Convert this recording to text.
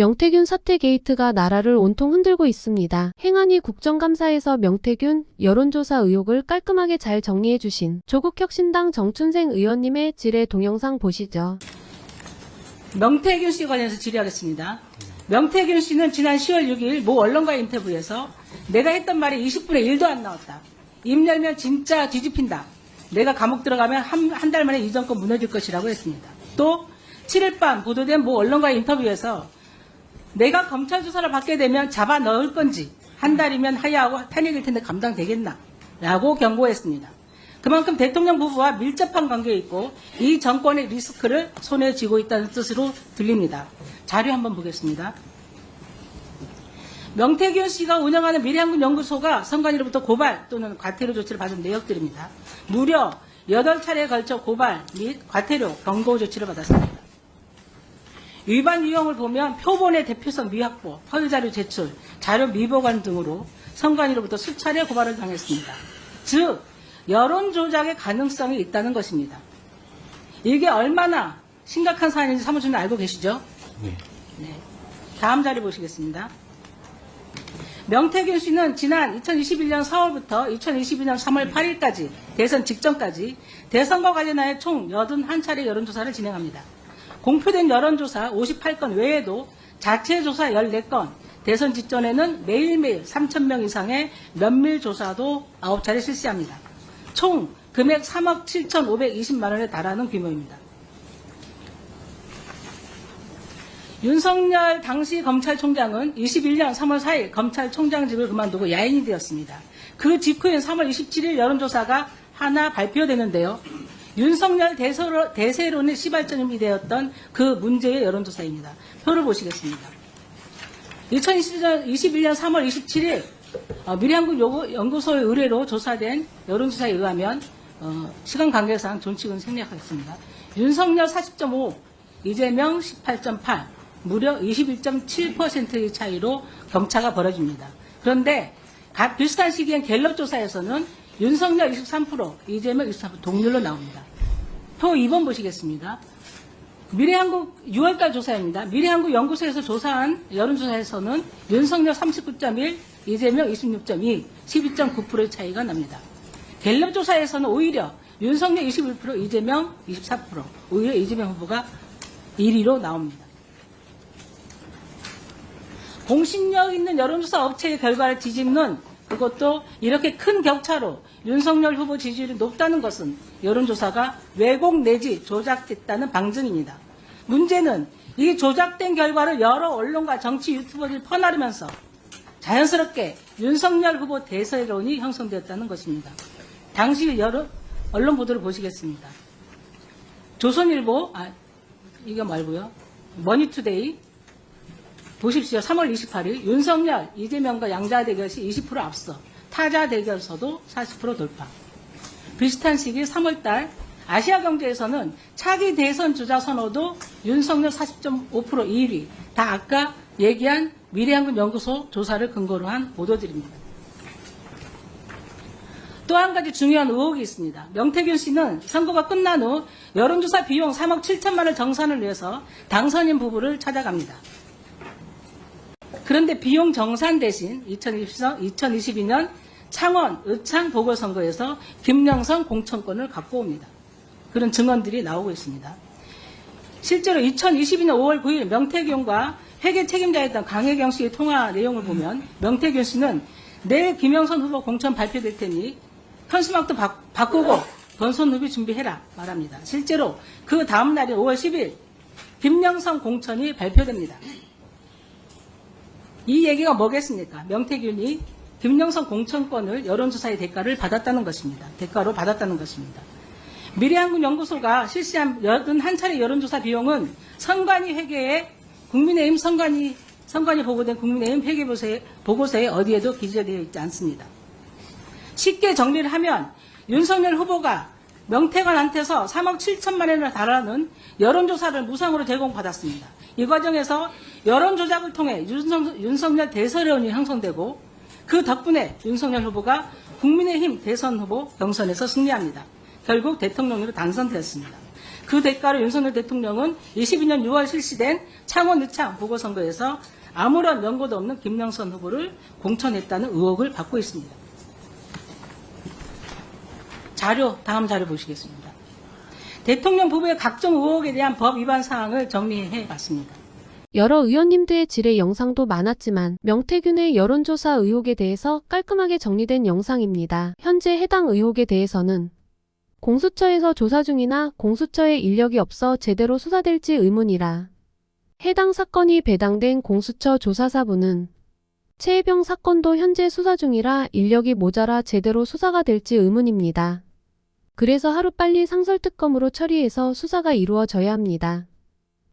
명태균 사퇴 게이트가 나라를 온통 흔들고 있습니다. 행안위 국정감사에서 명태균 여론조사 의혹을 깔끔하게 잘 정리해주신 조국혁신당 정춘생 의원님의 질의 동영상 보시죠. 명태균 씨 관련해서 질의하겠습니다. 명태균 씨는 지난 10월 6일 모 언론과의 인터뷰에서 내가 했던 말이 20분의 1도 안 나왔다. 입 열면 진짜 뒤집힌다. 내가 감옥 들어가면 한 달 만에 이 정권 무너질 것이라고 했습니다. 또 7일 밤 보도된 모 언론과의 인터뷰에서 내가 검찰 조사를 받게 되면 잡아 넣을 건지 한 달이면 하야하고 탄핵일 텐데 감당되겠나 라고 경고했습니다. 그만큼 대통령 부부와 밀접한 관계에 있고 이 정권의 리스크를 손에 쥐고 있다는 뜻으로 들립니다. 자료 한번 보겠습니다. 명태균 씨가 운영하는 미래한국연구소가 선관위로부터 고발 또는 과태료 조치를 받은 내역들입니다. 무려 8차례에 걸쳐 고발 및 과태료 경고 조치를 받았습니다. 위반 유형을 보면 표본의 대표성 미확보, 허위자료 제출, 자료 미보관 등으로 선관위로부터 수차례 고발을 당했습니다. 즉 여론 조작의 가능성이 있다는 것입니다. 이게 얼마나 심각한 사안인지 사무총장님 알고 계시죠? 네. 다음 자료 보시겠습니다. 명태균 씨는 지난 2021년 4월부터 2022년 3월 8일까지 대선 직전까지 대선과 관련하여 총 81차례 여론조사를 진행합니다. 공표된 여론조사 58건 외에도 자체 조사 14건, 대선 직전에는 매일매일 3,000명 이상의 면밀조사도 9차례 실시합니다. 총 금액 3억 7,520만 원에 달하는 규모입니다. 윤석열 당시 검찰총장은 21년 3월 4일 검찰총장직을 그만두고 야인이 되었습니다. 그 직후인 3월 27일 여론조사가 하나 발표되는데요. 윤석열 대세론의 시발점이 되었던 그 문제의 여론조사입니다. 표를 보시겠습니다. 2021년 3월 27일 미래한국연구소의 의뢰로 조사된 여론조사에 의하면 시간 관계상 존칭은 생략하겠습니다. 윤석열 40.5, 이재명 18.8, 무려 21.7%의 차이로 격차가 벌어집니다. 그런데 비슷한 시기엔 갤럽 조사에서는 윤석열 23%, 이재명 24% 동률로 나옵니다. 표 2번 보시겠습니다. 미래한국 6월달 조사입니다. 미래한국연구소에서 조사한 여론조사에서는 윤석열 39.1, 이재명 26.2, 12.9%의 차이가 납니다. 갤럽 조사에서는 오히려 윤석열 21%, 이재명 24%, 오히려 이재명 후보가 1위로 나옵니다. 공신력 있는 여론조사 업체의 결과를 뒤집는 그것도 이렇게 큰 격차로 윤석열 후보 지지율이 높다는 것은 여론조사가 왜곡 내지 조작됐다는 방증입니다. 문제는 이 조작된 결과를 여러 언론과 정치 유튜버들이 퍼나르면서 자연스럽게 윤석열 후보 대세론이 형성되었다는 것입니다. 당시 여러 언론 보도를 보시겠습니다. 조선일보, 이거 말고요. 머니투데이 보십시오. 3월 28일 윤석열, 이재명과 양자 대결시 20% 앞서 타자 대결서도 40% 돌파. 비슷한 시기 3월달 아시아경제에서는 차기 대선 주자 선호도 윤석열 40.5% 2위. 다 아까 얘기한 미래한국연구소 조사를 근거로 한 보도들입니다. 또 한 가지 중요한 의혹이 있습니다. 명태균 씨는 선거가 끝난 후 여론조사 비용 3억 7천만 원 정산을 위해서 당선인 부부를 찾아갑니다. 그런데 비용 정산 대신 2022년 창원, 의창 보궐선거에서 김영선 공천권을 갖고 옵니다. 그런 증언들이 나오고 있습니다. 실제로 2022년 5월 9일 명태균과 회계 책임자였던 강혜경 씨의 통화 내용을 보면 명태균 씨는 내일 김영선 후보 공천 발표될 테니 현수막도 바꾸고 본선 후보 준비해라 말합니다. 실제로 그 다음 날인 5월 10일 김영선 공천이 발표됩니다. 이 얘기가 뭐겠습니까? 명태균이 김영선 공천권을 여론조사의 대가로 받았다는 것입니다. 미래한국연구소가 실시한 81차례 여론조사 비용은 선관위 회계에 국민의힘 선관위 보고된 국민의힘 회계보고서에 어디에도 기재되어 있지 않습니다. 쉽게 정리를 하면 윤석열 후보가 명태관한테서 3억 7천만 원에 달하는 여론조사를 무상으로 제공받았습니다. 이 과정에서 여론조작을 통해 윤석열 대세론이 형성되고 그 덕분에 윤석열 후보가 국민의힘 대선 후보 경선에서 승리합니다. 결국 대통령으로 당선되었습니다. 그 대가로 윤석열 대통령은 22년 6월 실시된 창원 의창 보궐선거에서 아무런 연고도 없는 김영선 후보를 공천했다는 의혹을 받고 있습니다. 다음 자료 보시겠습니다. 대통령 부부의 각종 의혹에 대한 법 위반 사항을 정리해 봤습니다. 여러 의원님들의 질의 영상도 많았지만 명태균의 여론조사 의혹에 대해서 깔끔하게 정리된 영상입니다. 현재 해당 의혹에 대해서는 공수처에서 조사 중이나 공수처에 인력이 없어 제대로 수사될지 의문이라 해당 사건이 배당된 공수처 조사사부는 최혜병 사건도 현재 수사 중이라 인력이 모자라 제대로 수사가 될지 의문입니다. 그래서 하루빨리 상설특검으로 처리해서 수사가 이루어져야 합니다.